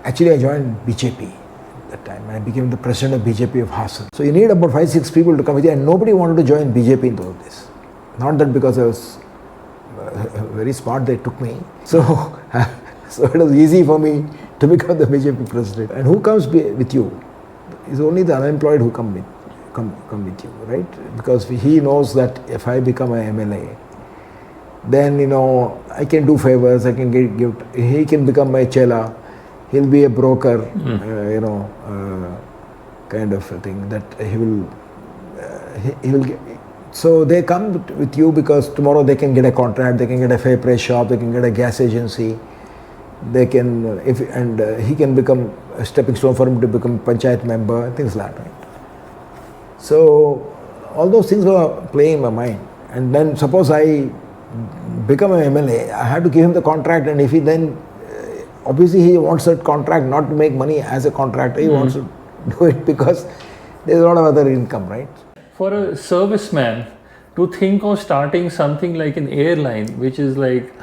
Actually, I joined BJP at that time. I became the president of BJP of Hassan. So you need about 5-6 people to come with you, and nobody wanted to join BJP in those days. Not that because I was very smart, they took me. So, so it was easy for me to become the BJP president. And who comes with you? It's only the unemployed who come with you, right? Because he knows that if I become an MLA, then I can do favors. I can give. He can become my chela. He'll be a broker, kind of a thing that he will get. So they come with you because tomorrow they can get a contract, they can get a fair price shop, they can get a gas agency, they can, he can become a stepping stone for him to become panchayat member, things like that, right? So all those things were playing in my mind. And then suppose I become an MLA, I had to give him the contract, and if he then, obviously he wants that contract not to make money as a contractor, he wants to do it because there's a lot of other income, right? For a serviceman to think of starting something like an airline, which is like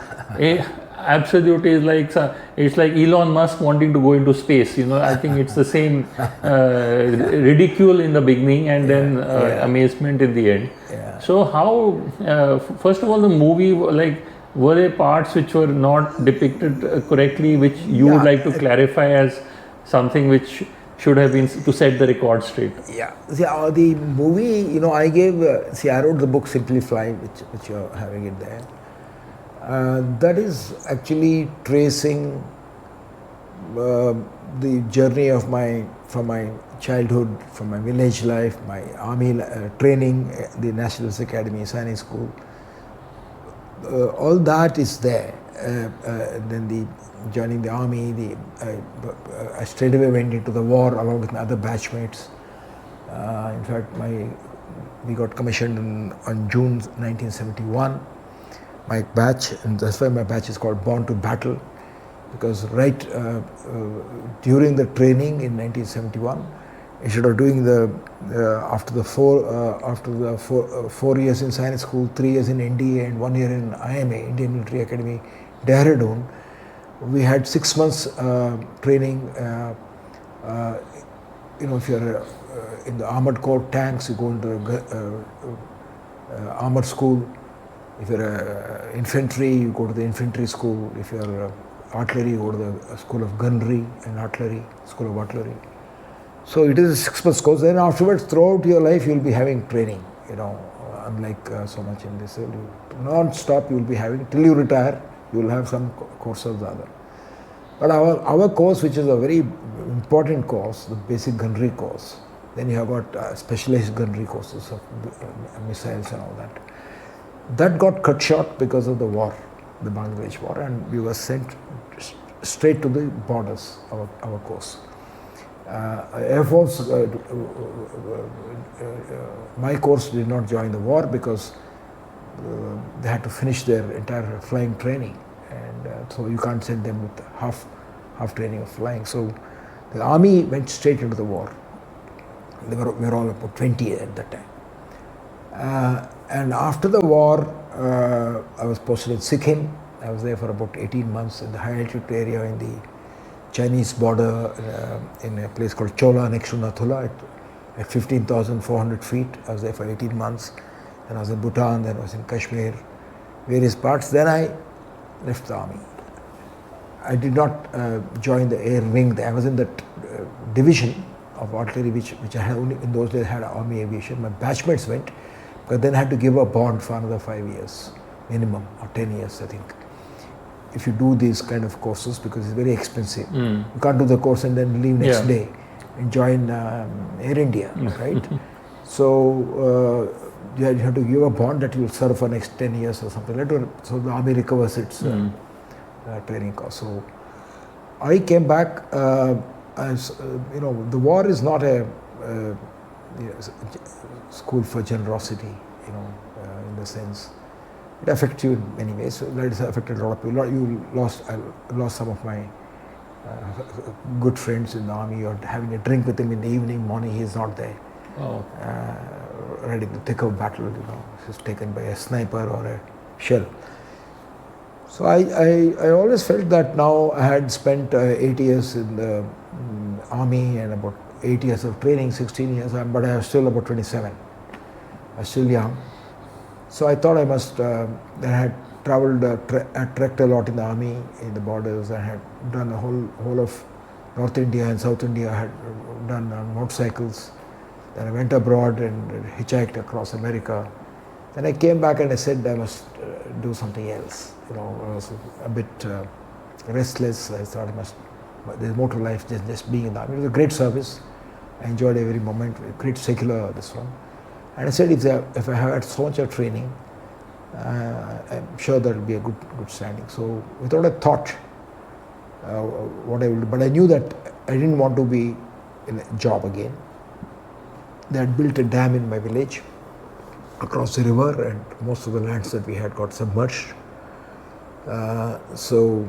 absolutely is like it's like Elon Musk wanting to go into space. I think it's the same ridicule in the beginning and then amazement in the end. Yeah. So how first of all the movie, like, were there parts which were not depicted correctly, which you would like to clarify as something which should have been to set the record straight? Yeah. See, the movie, I gave, I wrote the book Simplify, which you're having it there. That is actually tracing the journey of from my childhood, from my village life, my army training, the National Defence Academy, Sainik School. All that is there. Then joining the army, I straight away went into the war along with my other batchmates. In fact, we got commissioned on June 1971. My batch, and that's why my batch is called Born to Battle, because right during the training in 1971, instead of doing after the 4 years in Sainik School, 3 years in NDA and 1 year in IMA, Indian Military Academy, Dehradun, we had 6 months training. If you're in the armored corps tanks, you go into the armored school. If you're infantry, you go to the infantry school. If you're artillery, you go to the school of gunnery and artillery, school of artillery. So it is a 6 months course. Then afterwards, throughout your life, you'll be having training. Unlike so much in this, non-stop you'll be having till you retire. You will have some course or the other. But our course, which is a very important course, the basic gunnery course, then you have got specialized gunnery courses of missiles and all that. That got cut short because of the war, the Bangladesh war, and we were sent straight to the borders, our course. Air Force, my course did not join the war because they had to finish their entire flying training, and so you can't send them with half training of flying. So the army went straight into the war. We were all about 20 at that time. And after the war, I was posted in Sikkim. I was there for about 18 months in the high altitude area in the Chinese border, in a place called Chola next to Nathula at 15,400 feet. I was there for 18 months. Then I was in Bhutan, then I was in Kashmir, various parts. Then I left the army. I did not join the air wing. I was in that division of artillery which I had only in those days had army aviation. My batchmates went, but then I had to give a bond for another 5 years minimum, or 10 years I think, if you do these kind of courses, because it's very expensive. You can't do the course and then leave next day and join Air India, right? So you have to give a bond that you will serve for next 10 years or something like that. So the army recovers its training cost. So I came back as the war is not a school for generosity, in the sense. It affects you in many ways. So that has affected a lot of people. I lost some of my good friends in the army. You're having a drink with him in the evening, morning he's not there. Oh. Right in the thick of battle, he's taken by a sniper or a shell. So I always felt that now I had spent 8 years in the army and about 8 years of training, 16 years, but I was still about 27. I was still young. So I thought I must, I had traveled, I trekked a lot in the army, in the borders. I had done the whole of North India and South India. I had done motorcycles. Then I went abroad and hitchhiked across America. Then I came back and I said I must do something else. You know, I was a bit restless. I thought I must, there's more to life than just being in the army. It was a great service. I enjoyed every moment, great secular, this one. And I said if I have had so much of training, I'm sure there will be a good standing. So without a thought, what I will do, but I knew that I didn't want to be in a job again. They had built a dam in my village across the river, and most of the lands that we had got submerged. So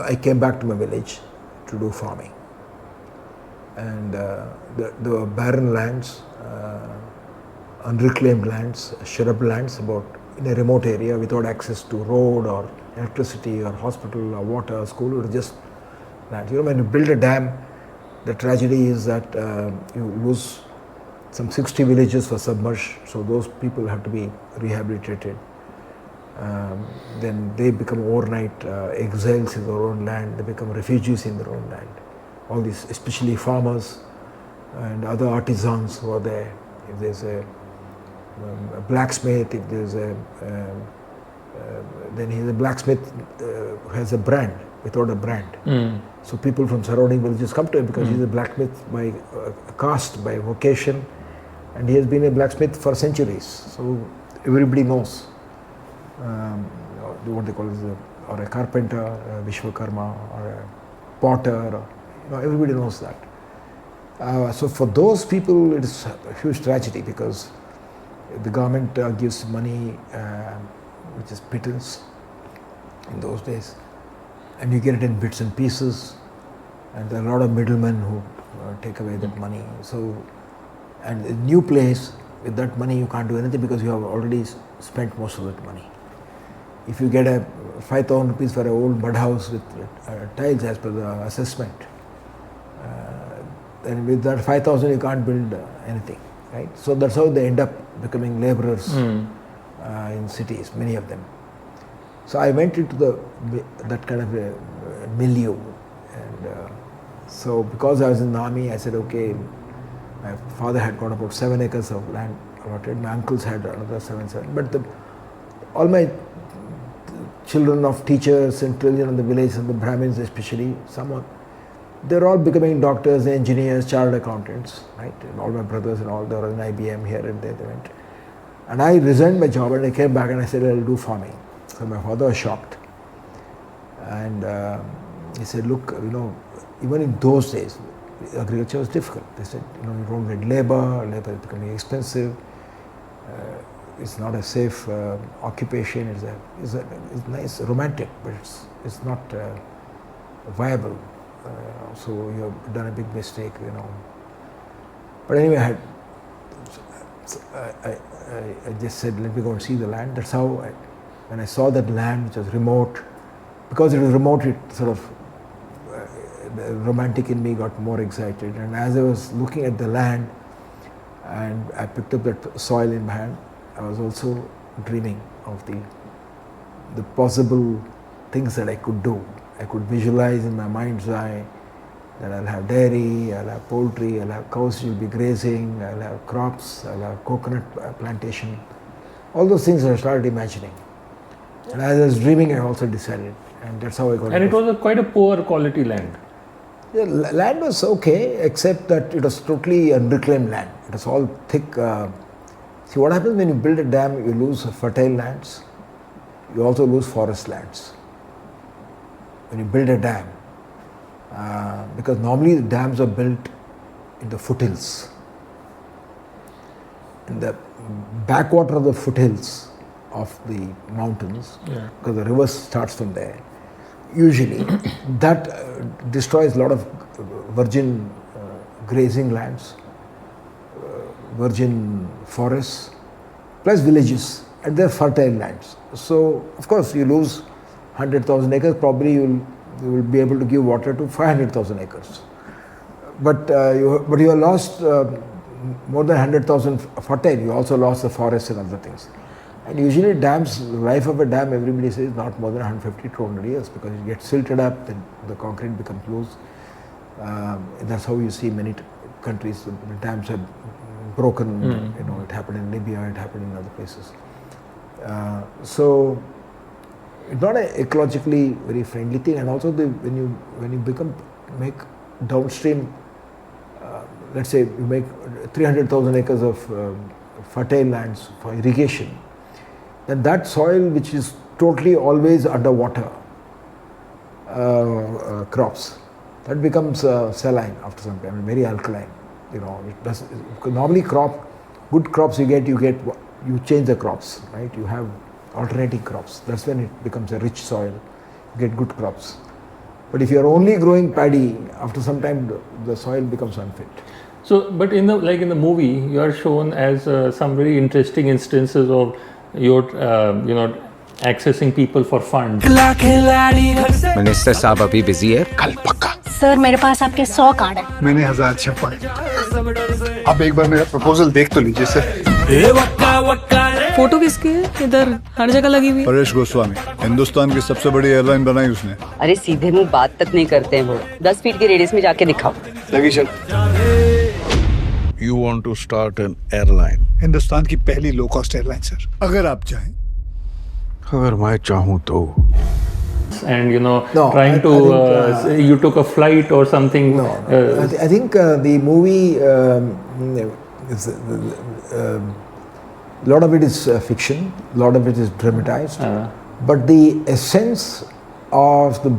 I came back to my village to do farming. And the barren lands, unreclaimed lands, shrub lands, about in a remote area without access to road or electricity or hospital or water or school, it was just land. You know, when you build a dam, the tragedy is that you lose some 60 villages were submerged, so those people have to be rehabilitated. Then they become overnight exiles in their own land, they become refugees in their own land. All these, especially farmers and other artisans who are there. If there's a blacksmith, if there's then he's a blacksmith who has a brand without a brand. So people from surrounding villages come to him because he's a blacksmith by caste, by vocation, and he has been a blacksmith for centuries. So everybody knows what they call it, or a carpenter, a Vishwakarma, or a potter, or, everybody knows that. So for those people, it is a huge tragedy because the government gives money, which is pittance in those days, and you get it in bits and pieces, and there are a lot of middlemen who take away that money. So, and a new place, with that money you can't do anything because you have already spent most of that money. If you get a 5,000 rupees for an old mud house with tiles as per the assessment, then with that 5,000 you can't build anything, right? So that's how they end up becoming laborers in cities, many of them. So I went into that kind of a milieu, and so because I was in the army, I said, okay, my father had got about 7 acres of land allotted, my uncles had another 7, but all my children of teachers and children in the village and the Brahmins especially, they're all becoming doctors, engineers, chartered accountants, right? And all my brothers and all, they were in IBM here and there they went. And I resigned my job and I came back and I said, I'll do farming. So my father was shocked. And he said, look, even in those days, agriculture was difficult. They said, you don't get labor is becoming expensive. It's not a safe occupation. It's nice, romantic, but it's not viable. So you have done a big mistake, But anyway, I just said, let me go and see the land. That's how, when I saw that land, which was remote, because it was remote, it sort of, the romantic in me got more excited. And as I was looking at the land, and I picked up that soil in my hand, I was also dreaming of the possible things that I could do. I could visualize in my mind's eye that I'll have dairy, I'll have poultry, I'll have cows will be grazing, I'll have crops, I'll have coconut plantation. All those things I started imagining. And as I was dreaming, I also decided, and that's how I got. And it was quite a poor quality land. Yeah, land was okay, except that it was totally unreclaimed land. It was all thick. See, what happens when you build a dam, you lose fertile lands, you also lose forest lands. When you build a dam, because normally the dams are built in the foothills. In the backwater of the foothills of the mountains, because the river starts from there. Usually, that destroys a lot of virgin grazing lands, virgin forests, plus villages. and they're fertile lands. So of course you lose 100,000 acres, probably you will be able to give water to 500,000 acres. But you have lost more than 100,000 fertile. You also lost the forests and other things. And usually dams, the life of a dam, everybody says not more than 150 to 200 years, because it gets silted up, then the concrete becomes loose. That's how you see many countries, the dams are broken. You know, it happened in Libya, it happened in other places. So it's not an ecologically very friendly thing. And also when you make downstream, let's say you make 300,000 acres of fertile lands for irrigation, then that soil, which is totally always underwater crops, that becomes saline after some time, very alkaline. You know, it does, normally good crops you change the crops, right? You have alternating crops. That's when it becomes a rich soil. You get good crops. But if you are only growing paddy, after some time the soil becomes unfit. So, but in the movie, you are shown as some very interesting instances of your, accessing people for funds. Minister साहब अभी busy है, कल पक्का। Sir मेरे पास आपके 100 card है। मैंने 1000 छपाए। आप एक बार मेरा प्रपोजल देख तो लीजिए सर। फोटो किसकी है? इधर हर जगह लगी हुई। परेश गोस्वामी, हिंदुस्तान की सबसे बड़ी एयरलाइन बनाई उसने। अरे सीधे मुंह बात तक नहीं करते हैं वो। 10 फीट के रेडियस में जाके दिखाओ। लगी चल। You want to start an airline? Hindustan की पहली लो कॉस्ट एयरलाइन सर, अगर आप चाहें। अगर मैं चाहूँ तो। And trying to you took a flight or something. No, I think the movie is a lot of it is fiction, a lot of it is dramatized, but the essence of the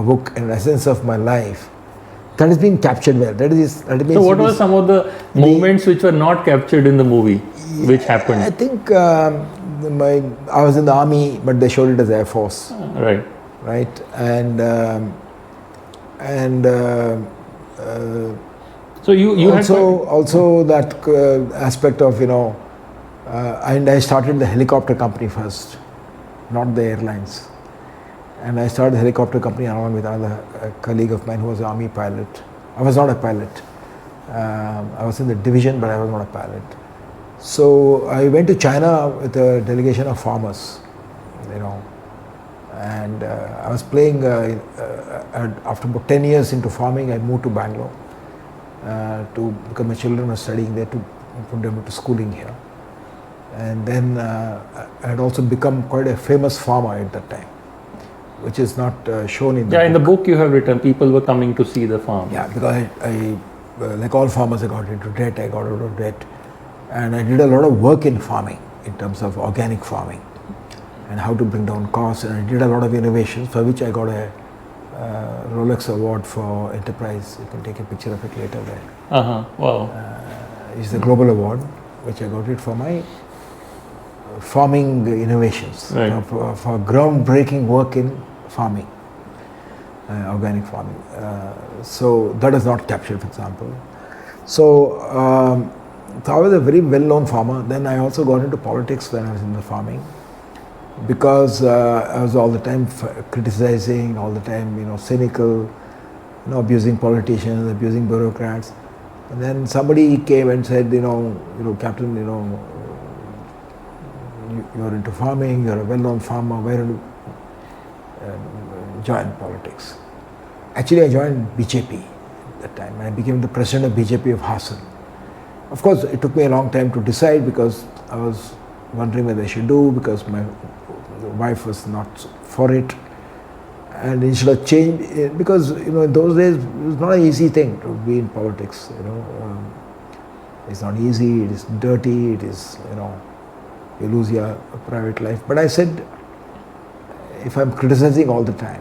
book and essence of my life, that has been captured well. So what were some of the moments which were not captured in the movie, which happened? I think I was in the army, but they showed it as Air Force. Right, and so you also that aspect of and I started the helicopter company first, not the airlines, and I started the helicopter company along with another colleague of mine who was an army pilot. I was not a pilot. I was in the division, but I was not a pilot. So I went to China with a delegation of farmers, and I was playing, after about 10 years into farming, I moved to Bangalore because my children were studying there, to put them into schooling here. And then I had also become quite a famous farmer at that time, which is not shown in the book. In the book you have written, people were coming to see the farm. Yeah, because I like all farmers, I got into debt, I got out of debt. And I did a lot of work in farming, in terms of organic farming, and how to bring down costs, and I did a lot of innovations, for which I got a Rolex award for enterprise. You can take a picture of it later there. Wow. It's the global award, which I got it for my farming innovations, for groundbreaking work in farming, organic farming. So that is not captured, for example. So I was a very well-known farmer. Then I also got into politics when I was in the farming, because I was all the time criticizing, all the time, cynical, abusing politicians, abusing bureaucrats. And then somebody came and said, Captain, you're into farming, you're a well-known farmer, why don't you join politics? Actually, I joined BJP at that time. I became the president of BJP of Hassan. Of course, it took me a long time to decide, because I was wondering whether I should do, because my wife was not for it. And instead of change, because in those days it was not an easy thing to be in politics. It's not easy. It is dirty. It is you lose your private life. But I said, if I'm criticizing all the time,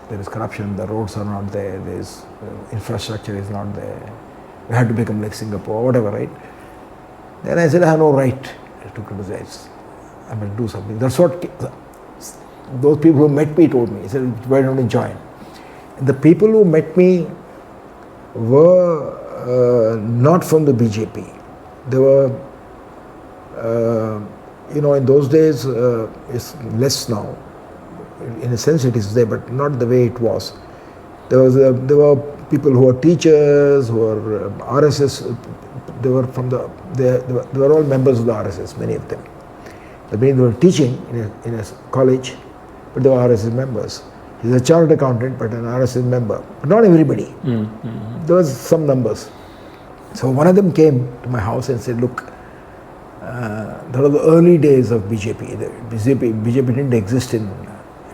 there is corruption, the roads are not there, there's infrastructure is not there, we have to become like Singapore, whatever, right? Then I said, I have no right to criticize. I must do something. That's what those people who met me told me. He said, why don't you join? And the people who met me were not from the BJP. They were in those days, it's less now. In a sense, it is there, but not the way it was. There were people who were teachers, who were RSS. They were they were all members of the RSS, many of them. That means they were teaching in a college, but they were RSS members. He's a chartered accountant, but an RSS member. But not everybody. There was some numbers. So one of them came to my house and said, look, there were the early days of BJP. BJP didn't exist it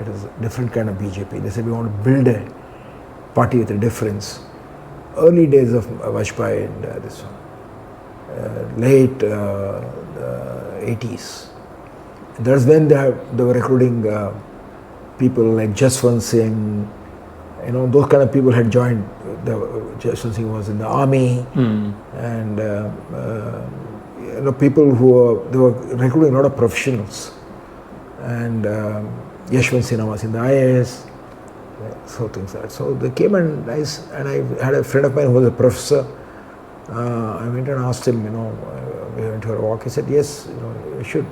was a different kind of BJP. They said, we want to build a party with a difference. Early days of Vajpayee and this one. Late 80s. That's when they were recruiting people like Jaswant Singh, those kind of people had joined. Jaswant Singh was in the army, and people they were recruiting a lot of professionals, and Yashwant Sinha was in the IAS, so things like that. So they came and I had a friend of mine who was a professor. I went and asked him, we went for a walk. He said, yes, you should,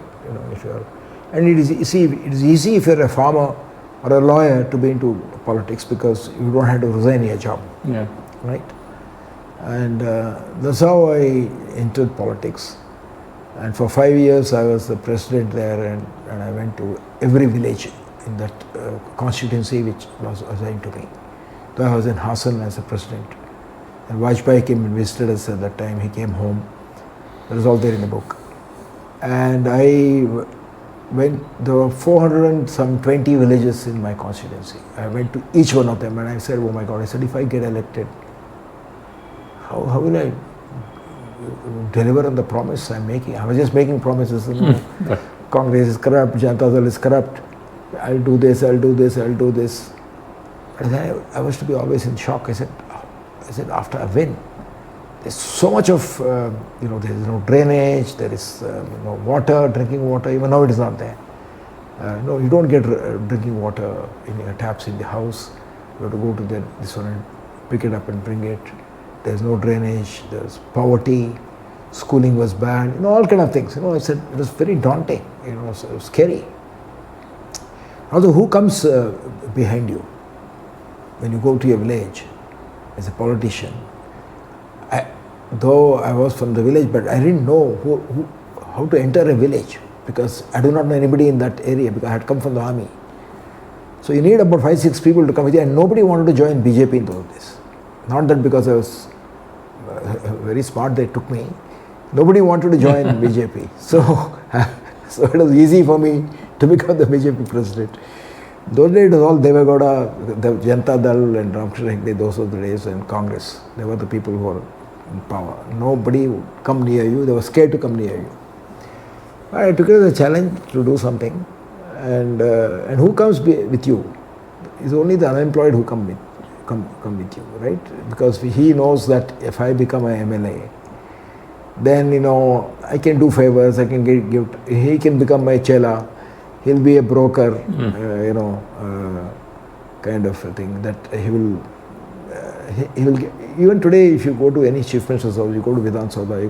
if you are. And it is easy if you're a farmer or a lawyer to be into politics because you don't have to resign your job. Yeah. Right? And that's how I entered politics. And for 5 years I was the president there, and I went to every village in that constituency which was assigned to me. So I was in Hassan as a president. And Vajpayee came and visited us at that time. He came home. That is all there in the book. And I went, there were 420 villages in my constituency. I went to each one of them and I said, oh my God, I said, if I get elected, how will I deliver on the promise I'm making? I was just making promises. Congress is corrupt, Janata Dal is corrupt. I'll do this, I'll do this, I'll do this. And then I was to be always in shock. I said, after I win, there's so much of, there is no drainage, there is no water, drinking water, even now it is not there. No, you don't get drinking water in your taps in the house. You have to go to this one and pick it up and bring it. There's no drainage, there's poverty, schooling was bad, all kind of things. I said it was very daunting, it was scary. Also, who comes behind you when you go to your village as a politician? Though I was from the village, but I didn't know how to enter a village because I do not know anybody in that area because I had come from the army. So you need about 5-6 people to come with you, and nobody wanted to join BJP in those days. Not that because I was very smart they took me. Nobody wanted to join BJP. So it was easy for me to become the BJP president. Those days it was all Devagowda, the Janata Dal and Ramkrishna Hegde, those were the days, and Congress. They were the people who were in power. Nobody would come near you, they were scared to come near you. I took it as a challenge to do something. And who comes with you? It's only the unemployed who come with you, right? Because he knows that if I become an MLA, then I can do favors, I can give, he can become my chela, he'll be a broker, kind of a thing that he will get. Even today, if you go to any chief minister's house, you go to Vidhan Sabha, you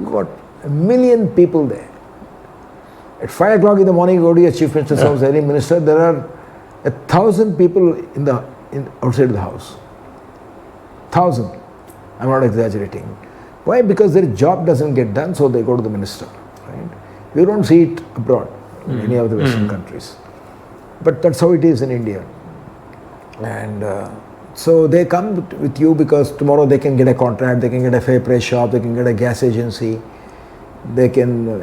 got 1 million people there. At 5 o'clock in the morning, you go to your chief minister's house, any minister, there are 1,000 people outside the house. 1,000. I'm not exaggerating. Why? Because their job doesn't get done, so they go to the minister. Right? You don't see it abroad in any of the Western countries. But that's how it is in India. And so they come with you because tomorrow they can get a contract, they can get a fair price shop, they can get a gas agency. They can,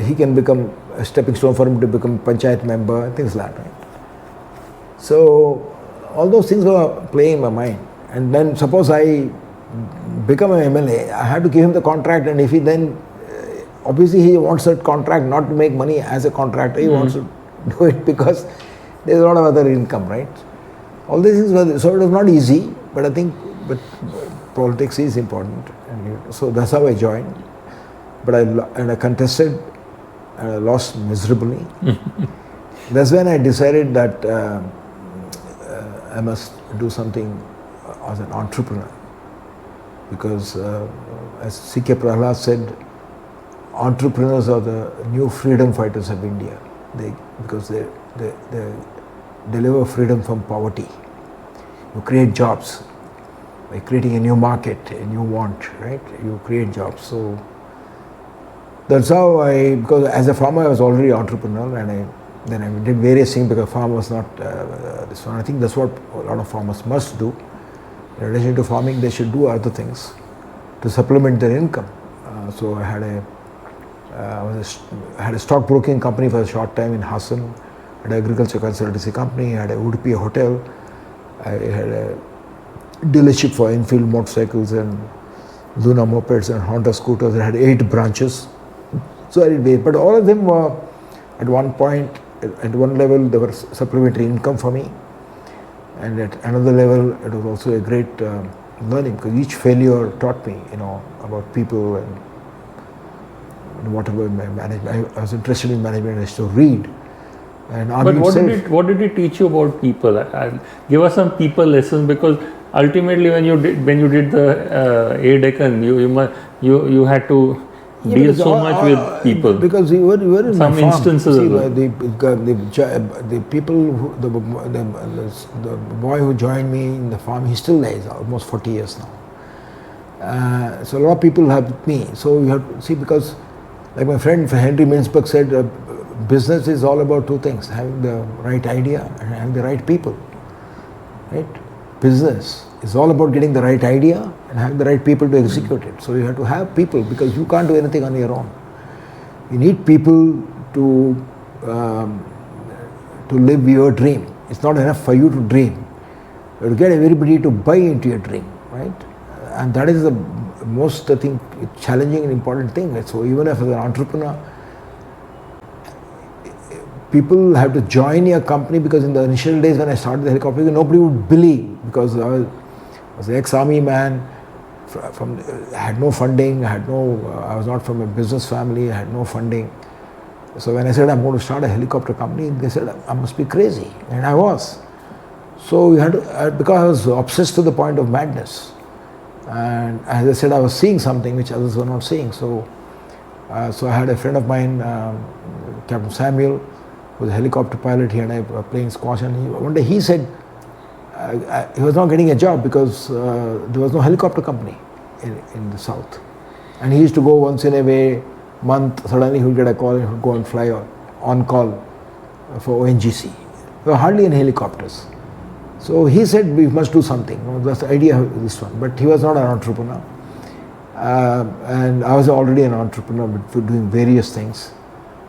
he can become a stepping stone for him to become panchayat member, things like that. Right? So all those things were playing in my mind. And then suppose I become an MLA, I have to give him the contract, and if he then, obviously he wants that contract not to make money as a contractor, he wants to do it because there's a lot of other income, right? All these things were, so it was not easy, but I think politics is important. And so that's how I joined. But I contested and I lost miserably. That's when I decided that I must do something as an entrepreneur. Because as C.K. Prahlad said, entrepreneurs are the new freedom fighters of India. Because they deliver freedom from poverty. You create jobs by creating a new market, a new want, right? You create jobs. So that's how because as a farmer I was already entrepreneur, and then I did various things because farm was not this one. I think that's what a lot of farmers must do. In addition to farming, they should do other things to supplement their income. So I had a stockbroking company for a short time in Hassan, I had an agriculture consultancy company, I had a Udupi hotel, I had a dealership for Enfield motorcycles and Luna mopeds and Honda scooters. I had 8 branches. So I did, but all of them were at one point, at one level, they were supplementary income for me, and at another level, it was also a great learning, because each failure taught me, about people and whatever management. I was interested in management. I used to read. And but what did it teach you about people? Give us some people lessons, because ultimately when you did the Deccan, you had to deal so much with people. Because you were in some my farm. instances. See, the people, the boy who joined me in the farm, he still there, almost 40 years now. So a lot of people have me. So you have to see, because like my friend Henry Mintzberg said, business is all about 2 things: having the right idea and having the right people. Right? Business is all about getting the right idea and having the right people to execute it. So you have to have people, because you can't do anything on your own. You need people to live your dream. It's not enough for you to dream. You have to get everybody to buy into your dream, right? And that is the most, I think, challenging and important thing. So even as an entrepreneur, people have to join your company, because in the initial days when I started the helicopter, nobody would believe, because I was an ex-army man, had no funding, I was not from a business family, I had no funding. So when I said I'm going to start a helicopter company, they said I must be crazy, and I was. So you had to, because I was obsessed to the point of madness, and as I said, I was seeing something which others were not seeing. So I had a friend of mine, Captain Samuel, who was a helicopter pilot. He and I were playing squash, and one day he said he was not getting a job because there was no helicopter company in the south, and he used to go once in a month. Suddenly he would get a call and he would go and fly on call for ONGC. There were hardly any helicopters. So he said we must do something. That's the idea of this one. But he was not an entrepreneur, and I was already an entrepreneur, but doing various things.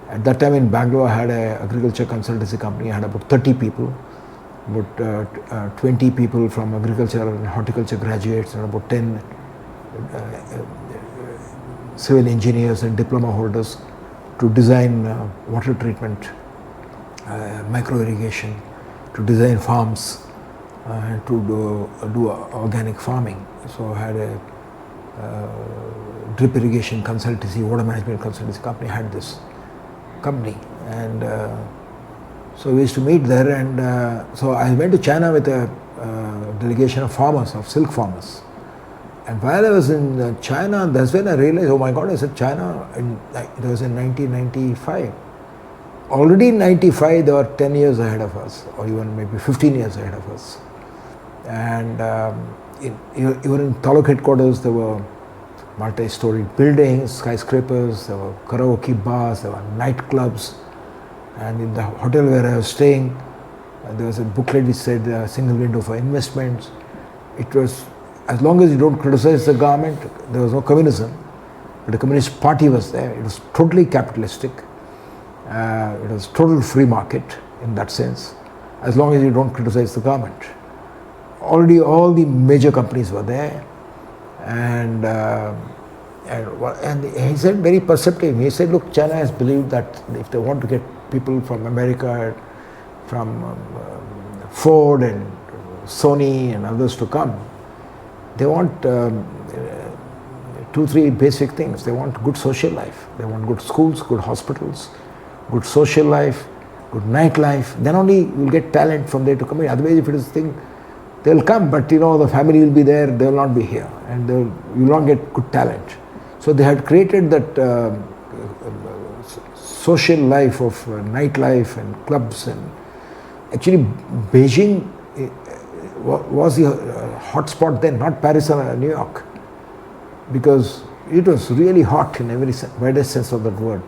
At that time in Bangalore, I had an agriculture consultancy company. I had about 30 people, about 20 people from agriculture and horticulture graduates, and about 10 civil engineers and diploma holders to design water treatment, micro irrigation, to design farms, and to do organic farming. So I had a drip irrigation consultancy, water management consultancy company. I had this company, and so we used to meet there, and so I went to China with a delegation of farmers, of silk farmers. And while I was in China, that's when I realized, oh my God, I said China, it was in 1995. Already in 95, they were 10 years ahead of us, or even maybe 15 years ahead of us. And even in Taluk headquarters, there were multi-story buildings, skyscrapers, there were karaoke bars, there were nightclubs. And in the hotel where I was staying, there was a booklet which said single window for investments. It was, as long as you don't criticize the government, there was no communism, but the Communist Party was there. It was totally capitalistic. It was total free market in that sense, as long as you don't criticize the government. Already all the major companies were there, and he said very perceptive. He said, look, China has believed that if they want to get people from America, from Ford and Sony and others to come, they want 2-3 basic things. They want good social life. They want good schools, good hospitals, good social life, good nightlife. Then only you will get talent from there to come in. Otherwise, if it is a thing, they will come, but the family will be there, they will not be here, and you will not get good talent. So they had created that social life of nightlife and clubs, and actually Beijing was the hotspot then, not Paris or New York, because it was really hot in every widest sense of that word.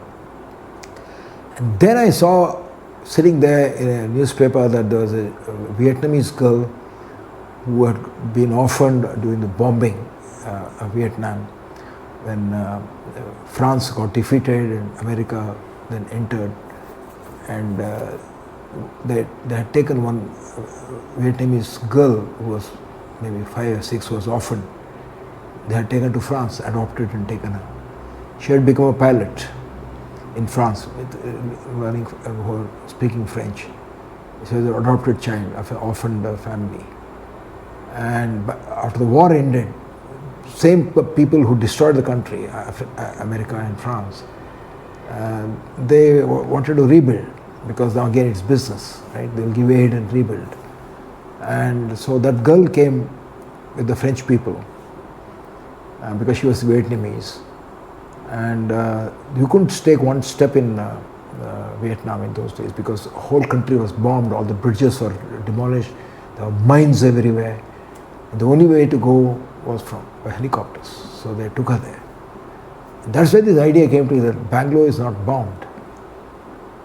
And then I saw sitting there in a newspaper that there was a Vietnamese girl who had been orphaned during the bombing of Vietnam when France got defeated and America then entered, and they had taken one Vietnamese girl who was maybe 5 or 6, who was orphaned. They had taken to France, adopted and taken her. She had become a pilot in France, learning, speaking French. She was an adopted child of an orphaned family. And after the war ended, same people who destroyed the country, America and France, they wanted to rebuild, because now again it's business, right? They'll give aid and rebuild. And so that girl came with the French people because she was Vietnamese. And you couldn't take one step in Vietnam in those days because the whole country was bombed, all the bridges were demolished, there were mines everywhere. And the only way to go was by helicopters. So they took her there. And that's where this idea came to me that Bangalore is not bombed,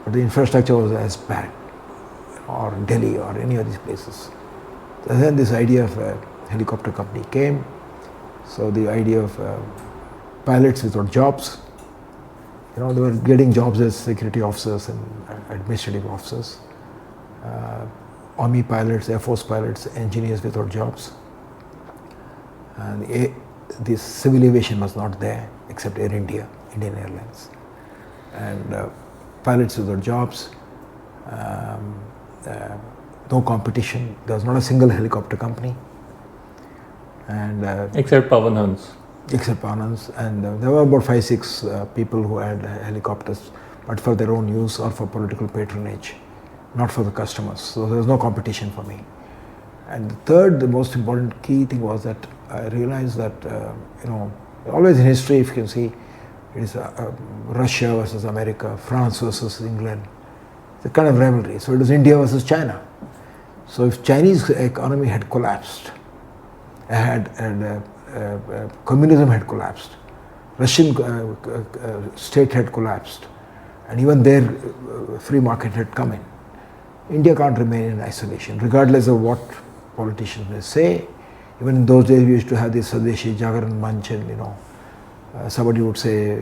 but the infrastructure was as bad, or Delhi or any of these places. So then this idea of a helicopter company came. So the idea of pilots without jobs, they were getting jobs as security officers and administrative officers, army pilots, air force pilots, engineers without jobs. And this civil aviation was not there except Air India, Indian Airlines, and pilots without jobs, no competition. There was not a single helicopter company, and except Pavanhans. Except Pavanhans, and there were about 5-6 people who had helicopters, but for their own use or for political patronage, not for the customers. So there was no competition for me. And the third, the most important key thing was that I realized that always in history, if you can see, it is Russia versus America, France versus England. It's a kind of rivalry. So it was India versus China. So if Chinese economy had collapsed, communism had collapsed, Russian state had collapsed, and even their free market had come in, India can't remain in isolation, regardless of what politicians may say. Even in those days, we used to have this Swadeshi Jagaran Manch, and somebody would say,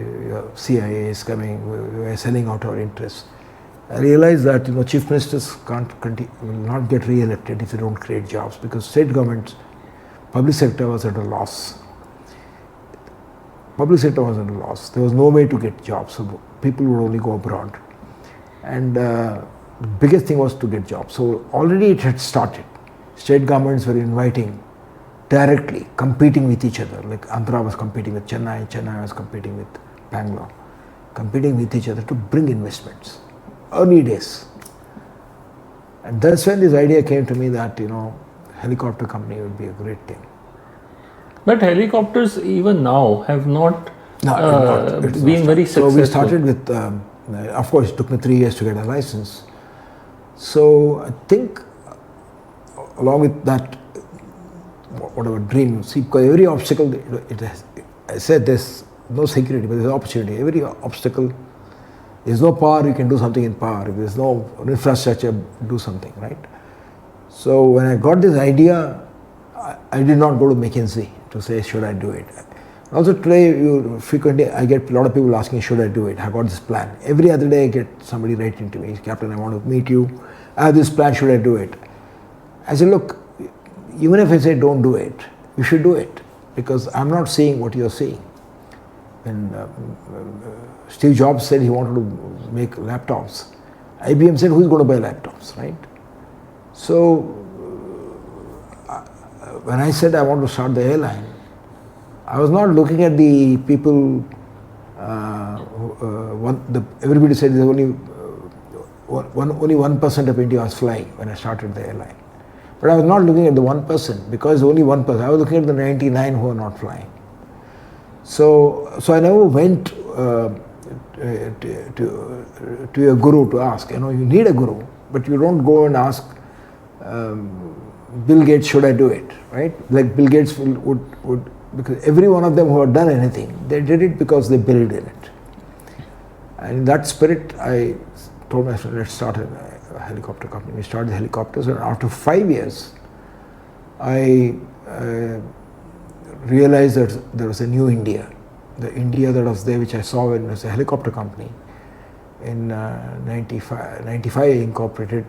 CIA is coming, we are selling out our interests. I realized that chief ministers will not get re-elected if they don't create jobs, because state governments, public sector was at a loss. Public sector was at a loss. There was no way to get jobs, so people would only go abroad. And the biggest thing was to get jobs. So already it had started. State governments were inviting directly, competing with each other. Like Andhra was competing with Chennai, Chennai was competing with Bangalore, competing with each other to bring investments. Early days. And that's when this idea came to me that, helicopter company would be a great thing. But helicopters even now have not been very successful. So we started with, of course it took me 3 years to get a license. So I think along with that, whatever dream, see, because every obstacle, I said there's no security, but there's opportunity. Every obstacle, there's no power, you can do something in power. If there's no infrastructure, do something, right? So when I got this idea, I did not go to McKinsey to say, should I do it? Also today, frequently I get a lot of people asking, should I do it? I got this plan. Every other day I get somebody writing to me, Captain, I want to meet you. I have this plan, should I do it? I said, look, even if I say don't do it, you should do it, because I'm not seeing what you're seeing. When Steve Jobs said he wanted to make laptops, IBM said, who's going to buy laptops, right? So when I said I want to start the airline, I was not looking at the people, everybody said there's only 1% of India was flying when I started the airline. But I was not looking at the 1%, because only 1%. I was looking at the 99 who are not flying. So I never went to your guru to ask. You need a guru, but you don't go and ask Bill Gates, should I do it, right? Like Bill Gates would because every one of them who had done anything, they did it because they believed in it. And in that spirit, I told my friend, let's start a helicopter company. We started the helicopters, and after 5 years, I realized that there was a new India. The India that was there, which I saw when it was a helicopter company. In 95 I incorporated.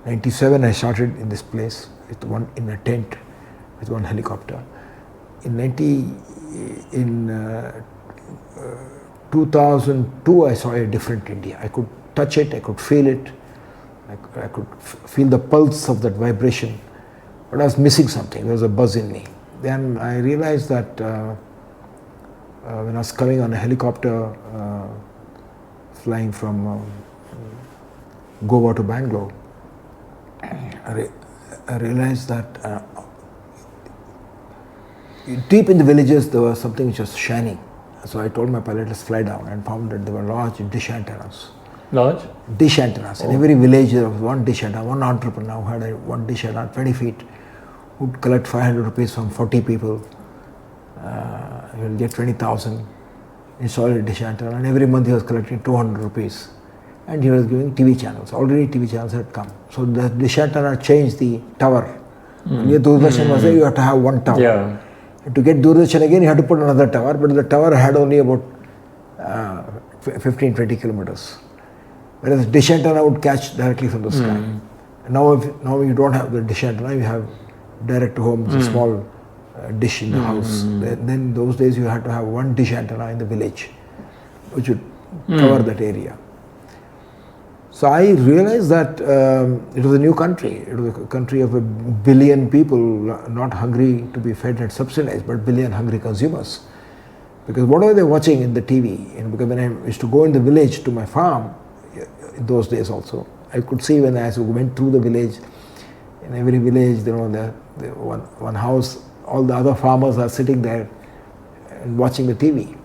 97 I started in this place in a tent with one helicopter. In 2002 I saw a different India. I could touch it, I could feel it, I could feel the pulse of that vibration, but I was missing something. There was a buzz in me. Then I realized that when I was coming on a helicopter flying from Goa to Bangalore, I realized that deep in the villages there was something which was shining. So I told my pilot, let's fly down, and found that there were large dish antennas. Large? Dish antennas. In every village there was one dish antenna. One entrepreneur had one dish antenna, 20 feet, would collect 500 rupees from 40 people. He will get 20,000, install a dish antenna, and every month he was collecting 200 rupees. And he was giving TV channels. Already TV channels had come. So the dish antenna changed the tower. Earlier Doordarshan was there, you have to have one tower. Yeah. To get Doordarshan again, you had to put another tower, but the tower had only about 15-20 kilometers. Whereas the dish antenna would catch directly from the sky. And now you don't have the dish antenna, you have direct to home, a small dish in the house. Then those days you had to have one dish antenna in the village, which would cover that area. So I realized that it was a new country. It was a country of 1 billion people, not hungry to be fed and subsidized, but 1 billion hungry consumers. Because what were they watching in the TV? Because when I used to go in the village to my farm, in those days also, I could see when I went through the village, in every village, one house, all the other farmers are sitting there and watching the TV.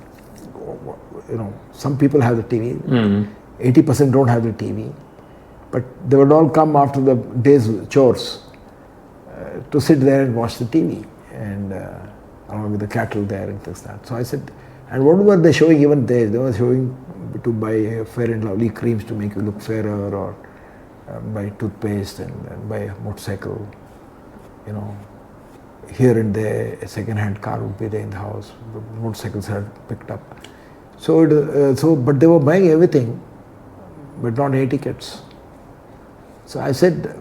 Some people have the TV. 80% don't have the TV, but they would all come after the day's chores to sit there and watch the TV, and along with the cattle there and things like that. So I said, and what were they showing even there? They were showing to buy Fair and Lovely creams to make you look fairer, or buy toothpaste and buy a motorcycle. Here and there, a second-hand car would be there in the house. Motorcycles had picked up. But they were buying everything, but not air tickets. So I said,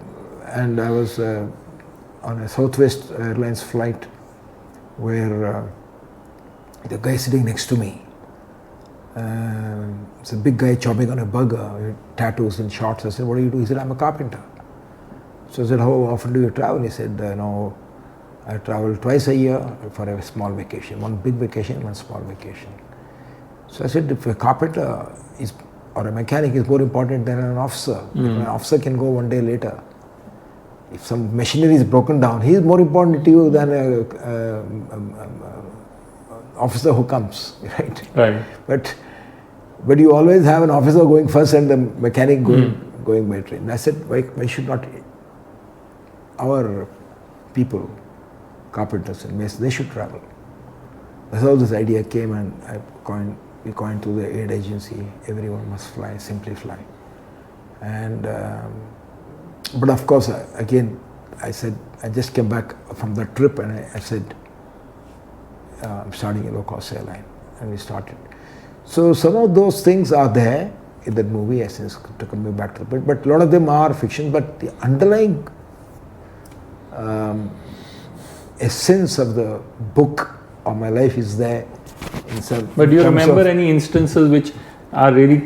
and I was on a Southwest Airlines flight where the guy sitting next to me, it's a big guy chopping on a burger, with tattoos and shorts. I said, what do you do? He said, I'm a carpenter. So I said, how often do you travel? He said, I travel twice a year for a small vacation, one big vacation, one small vacation. So I said, if a carpenter or a mechanic is more important than an officer. An officer can go one day later. If some machinery is broken down, he is more important to you than an officer who comes, right? Right. But you always have an officer going first and the mechanic going by train. I said, why should not our people, carpenters and masons, they should travel. That's how this idea came, and we coined to the aid agency, everyone must fly, simply fly. And but of course, again, I said, I just came back from that trip, and I said, I'm starting a low-cost airline, and we started. So some of those things are there in that movie, essence, to come back to the point, but a lot of them are fiction, but the underlying essence of the book of my life is there. But do you remember any instances which are really,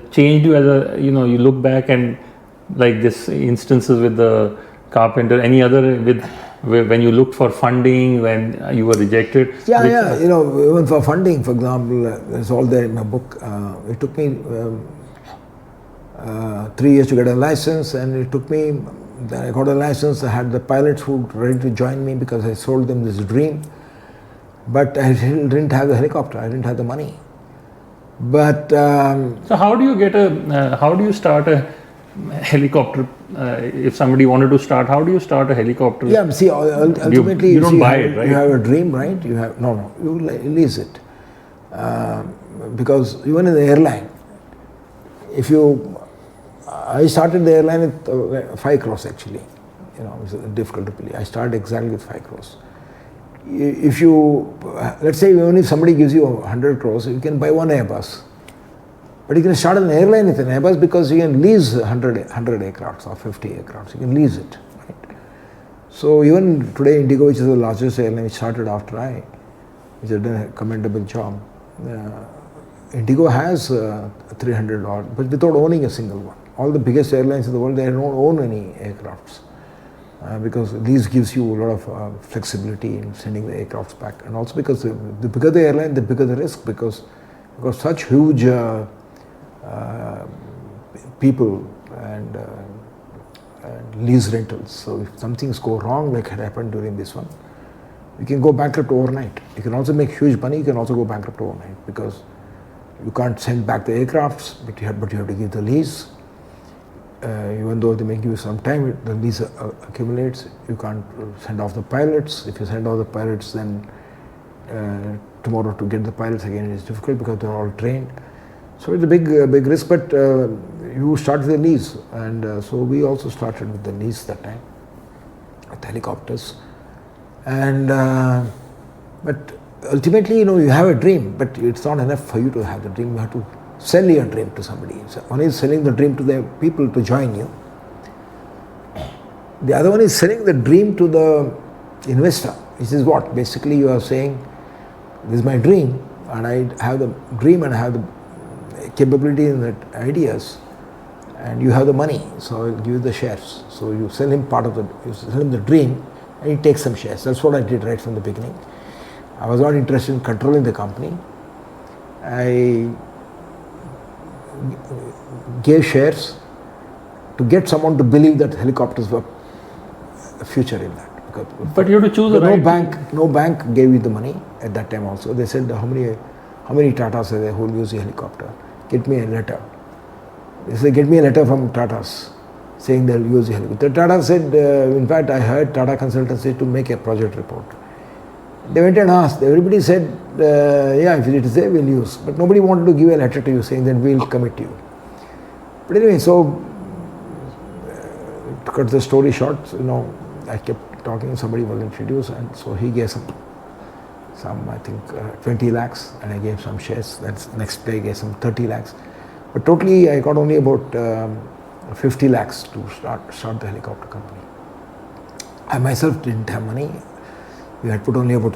changed you as you look back and like this instances with the carpenter, any other when you looked for funding, when you were rejected? Yeah, even for funding, for example, it's all there in my book. It took me 3 years to get a license, and it took me, then I got a license, I had the pilots who were ready to join me because I sold them this dream. But I didn't have the helicopter, I didn't have the money. But So how do you get how do you start a helicopter? If somebody wanted to start, how do you start a helicopter? yeah, see, ultimately you don't see, buy it, right? You have a dream, right? You have no, you lease it. Because even in the airline, if you, I started the airline with 5 crores actually. You know, it's difficult to believe. I started exactly with 5 crores. If you, let's say even if somebody gives you 100 crores, you can buy one Airbus. But you can start an airline with an Airbus because you can lease 100 aircrafts or 50 aircrafts. You can lease it. Right? So even today, Indigo, which is the largest airline, which started after I, which has done a commendable job, Indigo has 300 odd, but without owning a single one. All the biggest airlines in the world, they don't own any aircrafts. Because lease gives you a lot of flexibility in sending the aircrafts back, and also because the bigger the airline, the bigger the risk, because such huge people and lease rentals. So if some things go wrong, like had happened during this one, you can go bankrupt overnight. You can also make huge money. You can also go bankrupt overnight because you can't send back the aircrafts, but you have to give the lease. Even though they may give you some time, the lease accumulates. You can't send off the pilots. If you send off the pilots, then tomorrow to get the pilots again is difficult because they're all trained. So it's a big risk, but you start with the lease, and so we also started with the lease that time, with helicopters, and but ultimately, you have a dream, but it's not enough for you to have the dream. You have to sell your dream to somebody. So one is selling the dream to the people to join you. The other one is selling the dream to the investor, which is what? Basically you are saying, this is my dream, and I have the dream and I have the capability and the ideas, and you have the money, so I'll give you the shares. So you sell him you sell him the dream, and he takes some shares. That's what I did right from the beginning. I was not interested in controlling the company. I gave shares to get someone to believe that helicopters were a future in that. But you have to choose the right. No bank gave you the money at that time also. They said, how many Tatas are there who will use a helicopter? Get me a letter. They said, get me a letter from Tatas saying they'll use a helicopter. The Tata said, in fact, I heard Tata Consultancy to make a project report. They went and asked. Everybody said, yeah, if it is there, we'll use. But nobody wanted to give a letter to you saying that we'll commit to you. But anyway, so to cut the story short, I kept talking. Somebody was introduced, and so he gave some I think 20 lakhs, and I gave some shares. That's next day I gave some 30 lakhs. But totally, I got only about 50 lakhs to start the helicopter company. I myself didn't have money. We had put only about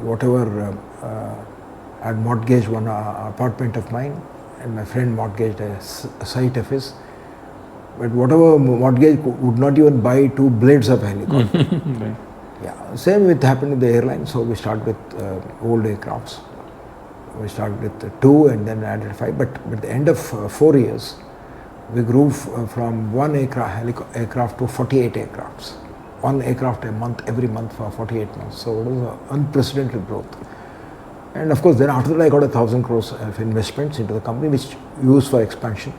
whatever I had mortgaged one apartment of mine, and my friend mortgaged a site of his. But whatever mortgage would not even buy 2 blades of a helicopter. Right. Yeah, same with happened in the airline. So we started with old aircrafts. We started with 2 and then added 5. But at the end of 4 years, we grew from 1 aircraft to 48 aircrafts. 1 aircraft a month, every month for 48 months. So it was an unprecedented growth. And of course, then after that, I got 1,000 crores of investments into the company, which we used for expansion.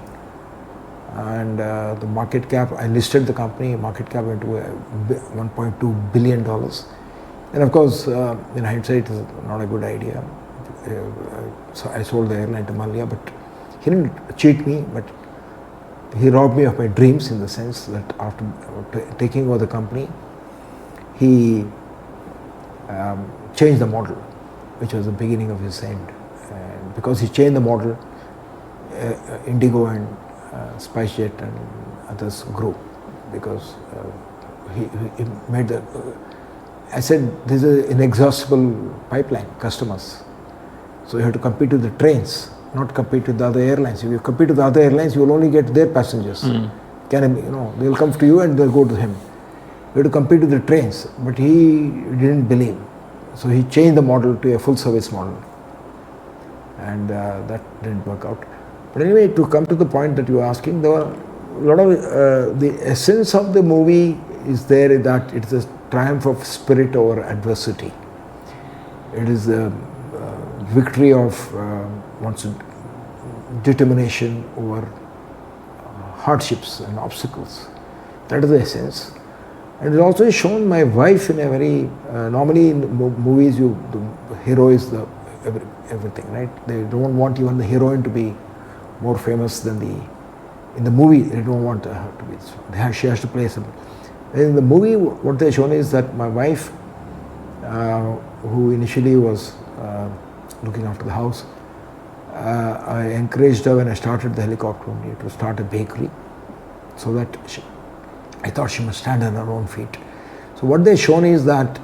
And the market cap, I listed the company, market cap went to $1.2 billion. And of course, in hindsight, it's not a good idea. So I sold the airline to Malia, but he didn't cheat me, but he robbed me of my dreams in the sense that after taking over the company, he changed the model, which was the beginning of his end. And because he changed the model, Indigo and SpiceJet and others grew, because he made the. I said this is an inexhaustible pipeline, customers. So you have to compete with the trains, not compete with the other airlines. If you compete with the other airlines, you will only get their passengers. They'll come to you and they'll go to him. You have to compete with the trains, but he didn't believe. So he changed the model to a full service model, and that didn't work out. But anyway, to come to the point that you were asking, there were a lot of the essence of the movie is there, that it's a triumph of spirit over adversity. It is the victory of one's determination over hardships and obstacles. That is the essence. And it also shown my wife in a very normally in movies the hero is the everything, right? They don't want even the heroine to be more famous than in the movie. They don't want her to be. She has to play some. In the movie, what they shown is that my wife, who initially was looking after the house, I encouraged her when I started the helicopter company to start a bakery, so that I thought she must stand on her own feet. So what they shown is that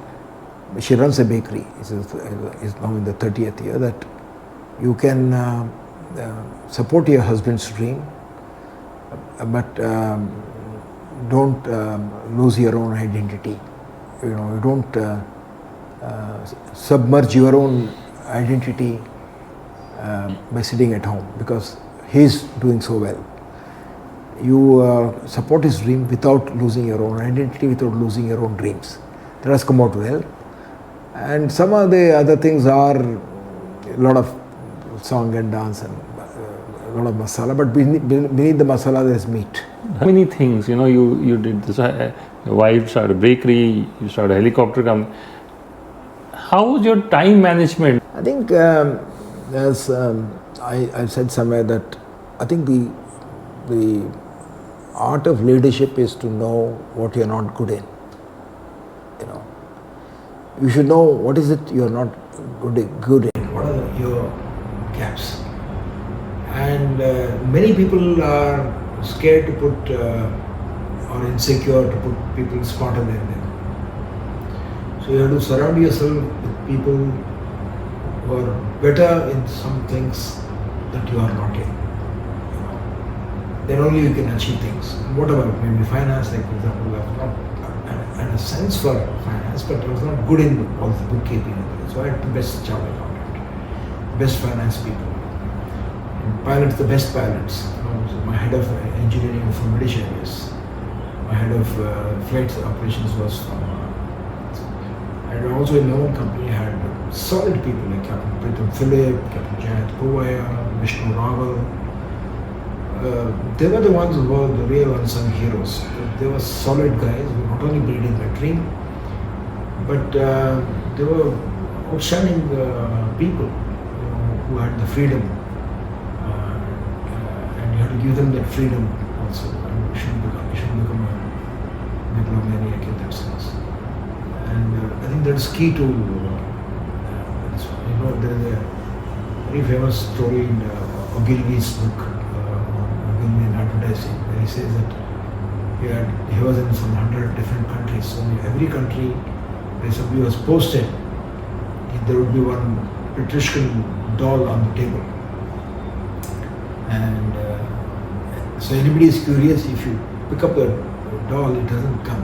she runs a bakery. Is now in the 30th year, that you can support your husband's dream, but don't lose your own identity. You don't submerge your own identity by sitting at home because he's doing so well. You support his dream without losing your own identity, without losing your own dreams. That has come out well. And some of the other things are a lot of song and dance and a lot of masala, but beneath the masala there is meat. How many things, you did this, your wife started a bakery, you started a helicopter company. How was your time management? I think as I said somewhere that I think the art of leadership is to know what you're not good in. You should know what is it you're not good in, what are your gaps. And many people are scared to put or insecure to put people smarter than them. So you have to surround yourself with people who are better in some things that you are not in. Then only you can achieve things. Whatever, maybe finance, like for example, I was not had a sense for finance, but I was not good in all the bookkeeping. So I had the best job accountant, best finance people. And pilots, the best pilots. So my head of engineering from British Airways. My head of flight operations was from. And also in my own company, I had solid people like Captain Pritam Philip, Captain Jayant Puvaya, Vishnu Raval. They were the ones who were the real unsung heroes. They were solid guys who not only believed in my dream, but they were outstanding people who had the freedom. And you have to give them that freedom also. And you shouldn't become a megalomaniac in that sense. And I think that's key to this one. There is a very famous story in Ogilvy's book, Ogilvy in Advertising, where he says that he was in some 100 different countries. So in every country where somebody was posted, there would be one Etruscan doll on the table. And so anybody is curious, if you pick up the doll, it doesn't come.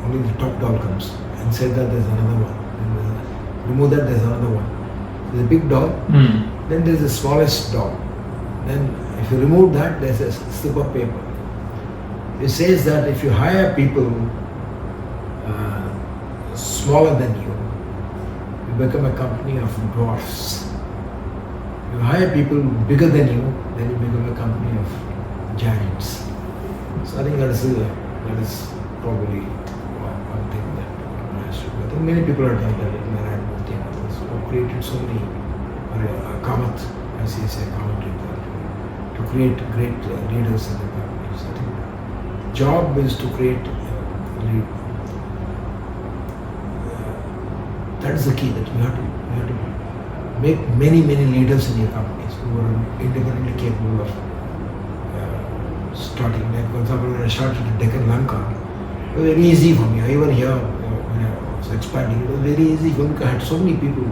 Only the top doll comes. Inside that there's another one. And remove that, there's another one. There's a big doll. Then there's the smallest doll. Then if you remove that, there's a slip of paper. It says that if you hire people smaller than you become a company of dwarfs. You hire people bigger than you, then you become a company of giants. So I think that is probably one thing that one has to do. I think many people have done that, like Narayan Murthy and others, who have created so many, Kamath, as he said, Kamath did that, to create great leaders in the companies. I think the job is to create that is the key, that you have to make many leaders in your companies who are independently capable of starting. Like for example, when I started at Deccan, Lanka, it was very easy for me. Even here, when I was expanding, it was very easy for me. I had so many people.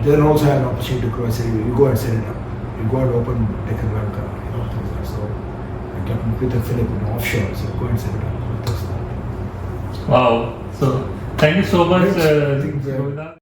Then also I had an opportunity to go and say, you go and set it up. You go and open Deccan, Lanka, things like that. So I got with a Philip offshore, so go and set it up. Wow. So thank you so much, I think, Gopinath.